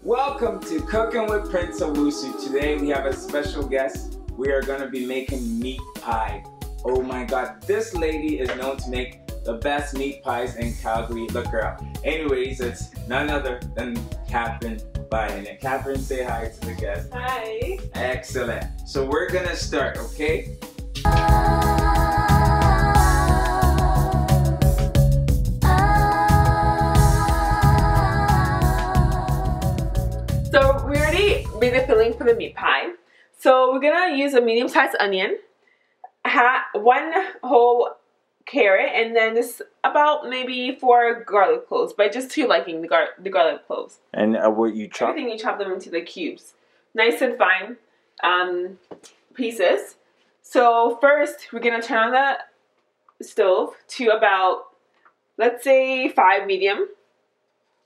Welcome to Cooking with Prince Owusu. Today we have a special guest. We are going to be making meat pie. Oh my god, this lady is known to make the best meat pies in Calgary. Look her up. Anyways, it's none other than Catherine Banahene. Catherine, say hi to the guest. Hi. Excellent. So we're going to start, okay? So we already made the filling for the meat pie. So we're gonna use a medium-sized onion, one whole carrot, and then just about maybe 4 garlic cloves, but just to your liking, the garlic cloves. And what you chop? Everything you chop them into the cubes, nice and fine pieces. So first we're gonna turn on the stove to about, let's say 5 medium,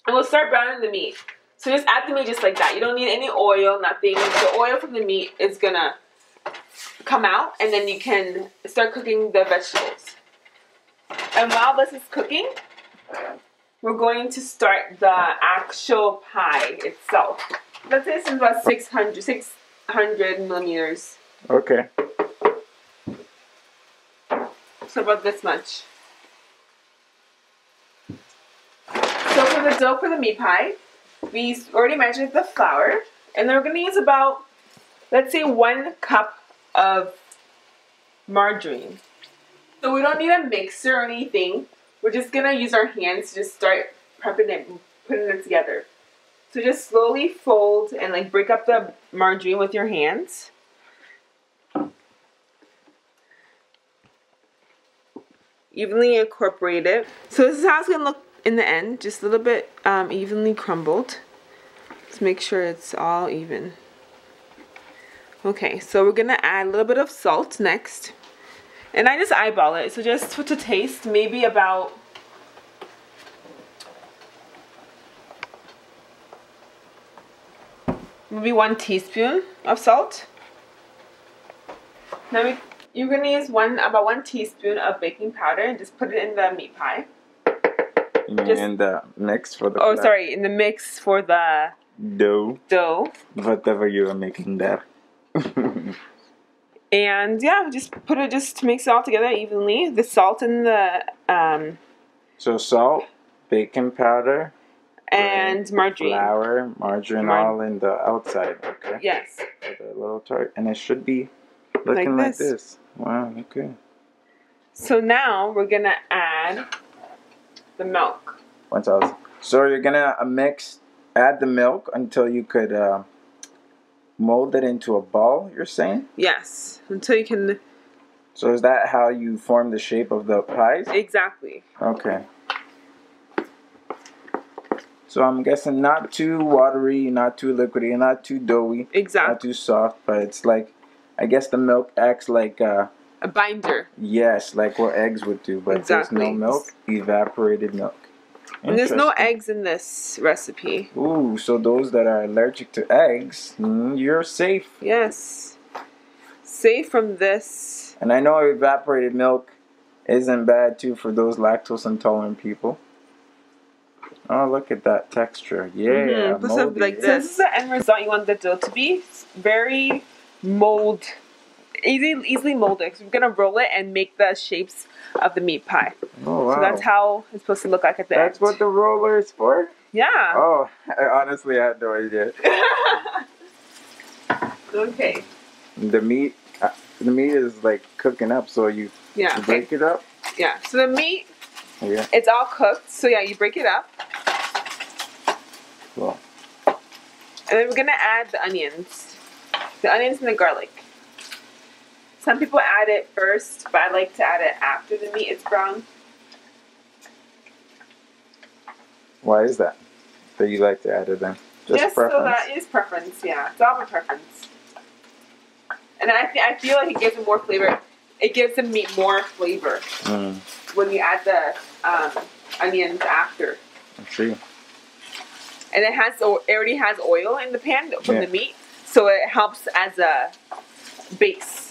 and we'll start browning the meat. So just add the meat just like that. You don't need any oil, nothing. The oil from the meat is gonna come out, and then you can start cooking the vegetables. And while this is cooking, we're going to start the actual pie itself. Let's say it's about 600 millimeters. Okay. So about this much. So for the dough for the meat pie, we already measured the flour, and then we're going to use about, let's say, 1 cup of margarine. So we don't need a mixer or anything. We're just going to use our hands to just start prepping it, putting it together. So just slowly fold and like break up the margarine with your hands. Evenly incorporate it. So this is how it's going to look in the end, just a little bit evenly crumbled. Let's make sure it's all even. Okay, so we're gonna add a little bit of salt next, and I just eyeball it. So just to taste, maybe about maybe 1 teaspoon of salt. Now you're gonna use about 1 teaspoon of baking powder and just put it in the meat pie. In the mix for the sorry, in the mix for the dough. Whatever you are making there. And yeah, just mix it all together evenly. The salt and the So salt, baking powder, and margarine. Flour, margarine, all in the outside. Okay. Yes. With a little tart, and it should be looking like this. Wow. Okay. So now we're gonna add the milk. 1000. So you're gonna add the milk until you could mold it into a ball, you're saying? Yes, until you can. So is that how you form the shape of the pies? Exactly. Okay. So I'm guessing not too watery, not too liquidy, not too doughy. Exactly. Not too soft, but it's like, I guess the milk acts like a binder. Yes, like what eggs would do, but there's no milk, evaporated milk. And there's no eggs in this recipe. Ooh, so those that are allergic to eggs, you're safe. Yes. Safe from this. And I know evaporated milk isn't bad too for those lactose intolerant people. Oh, look at that texture. Yeah. Moldy, like this. So this is the end result you want the dough to be. It's very easily molded. So we're gonna roll it and make the shapes of the meat pie. Oh wow! So that's how it's supposed to look like at the end. That's what the roller is for? Yeah. Oh, I honestly had no idea. Okay. The meat is like cooking up, so you break it up. Yeah. So the meat, it's all cooked. So yeah, you break it up. Cool. And then we're gonna add the onions and the garlic. Some people add it first, but I like to add it after the meat is brown. Why is that? That you like to add it then? Just preference? So that is preference, yeah. It's all my preference. And I feel like it gives it more flavor. It gives the meat more flavor when you add the onions after. I see. And it already has oil in the pan from the meat, so it helps as a base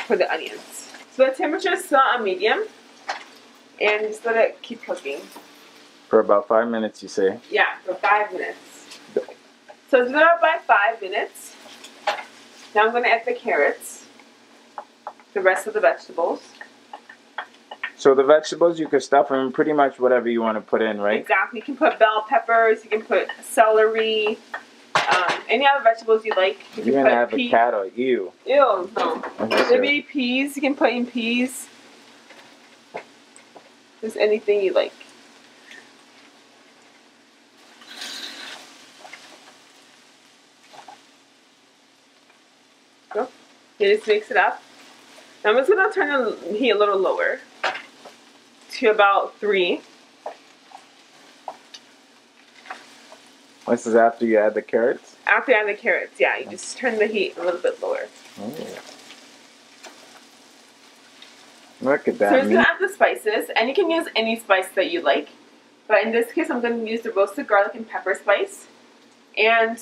for the onions. So the temperature is still on medium, and just let it keep cooking. For about 5 minutes, you say? Yeah, for 5 minutes. So it's been up by 5 minutes. Now I'm going to add the carrots, the rest of the vegetables. So the vegetables, you can stuff them pretty much whatever you want to put in, right? Exactly. You can put bell peppers, you can put celery, any other vegetables you like. You can Even put avocado, ew. Ew, no. Maybe peas, you can put in peas. Just anything you like. Go. You just mix it up. Now I'm just going to turn the heat a little lower to about 3. This is after you add the carrots? After you add the carrots, yeah. You just turn the heat a little bit lower. Oh. Look at that. So we're just going to add the spices. And you can use any spice that you like. But in this case, I'm going to use the roasted garlic and pepper spice. And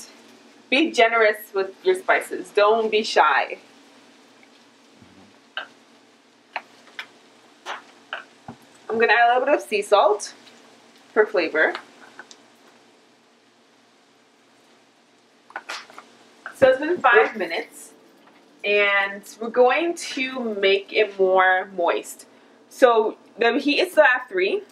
be generous with your spices. Don't be shy. I'm going to add a little bit of sea salt for flavor. So it's been 5 minutes, and we're going to make it more moist. So the heat is still at 3,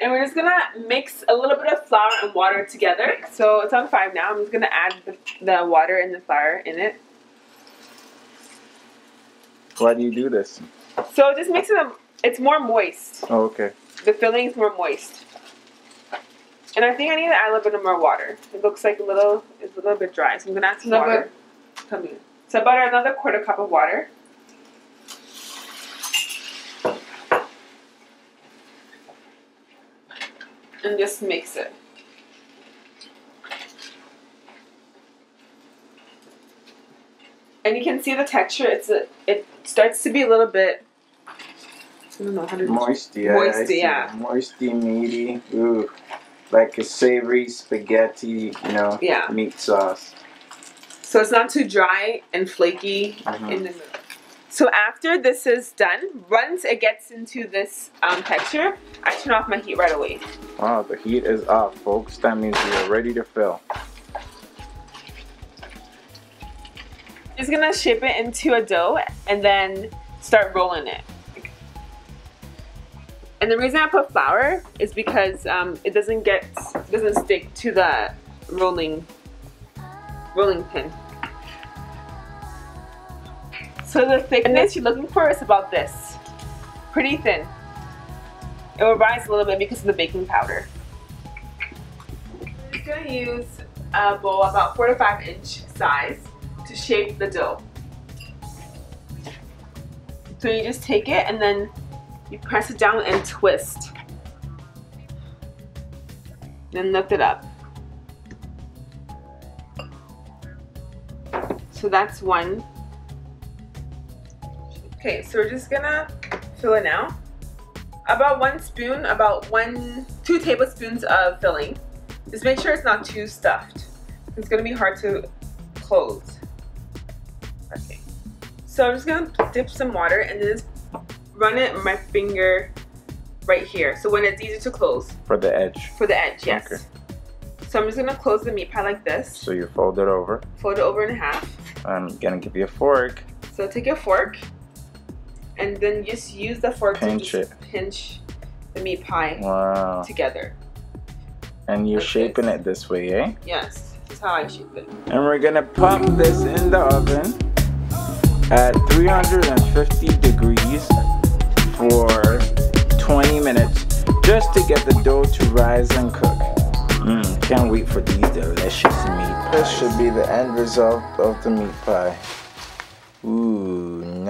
and we're just gonna mix a little bit of flour and water together. So it's on 5 now. I'm just gonna add the water and the flour in it. Why do you do this? So it just makes it, it's more moist. Oh, okay. The filling is more moist. And I think I need to add a little bit more water. It looks like it's a little bit dry. So I'm going to add some water. Come in. So about another 1/4 cup of water. And just mix it. And you can see the texture. It starts to be a little bit, I don't know how to moisty, yeah. Moisty, meaty. Ooh. Like a savory spaghetti, meat sauce. So it's not too dry and flaky in the middle. So after this is done, once it gets into this texture, I turn off my heat right away. Wow, the heat is off, folks. That means you're ready to fill. Just gonna shape it into a dough and then start rolling it. And the reason I put flour is because it doesn't stick to the rolling pin. So the thickness you're looking for is about this. Pretty thin. It will rise a little bit because of the baking powder. I'm going to use a bowl about 4 to 5 inch size to shape the dough. So you just take it and then you press it down and twist. Then lift it up. So that's one. Okay, so we're just gonna fill it now. About 1 spoon, 2 tablespoons of filling. Just make sure it's not too stuffed. It's gonna be hard to close. Okay. So I'm just gonna dip some water and then just run it with my finger right here. So when it's easy to close. For the edge. For the edge, yes. Okay. So I'm just gonna close the meat pie like this. So you fold it over. Fold it over in half. I'm gonna give you a fork. So take a fork and then just use the fork to just pinch the meat pie together. And you're shaping it this way, eh? Yes, this is how I shape it. And we're gonna pop this in the oven at 350 degrees for 20 minutes just to get the dough to rise and cook. Can't wait for these delicious meat pies. This should be the end result of the meat pie. Ooh.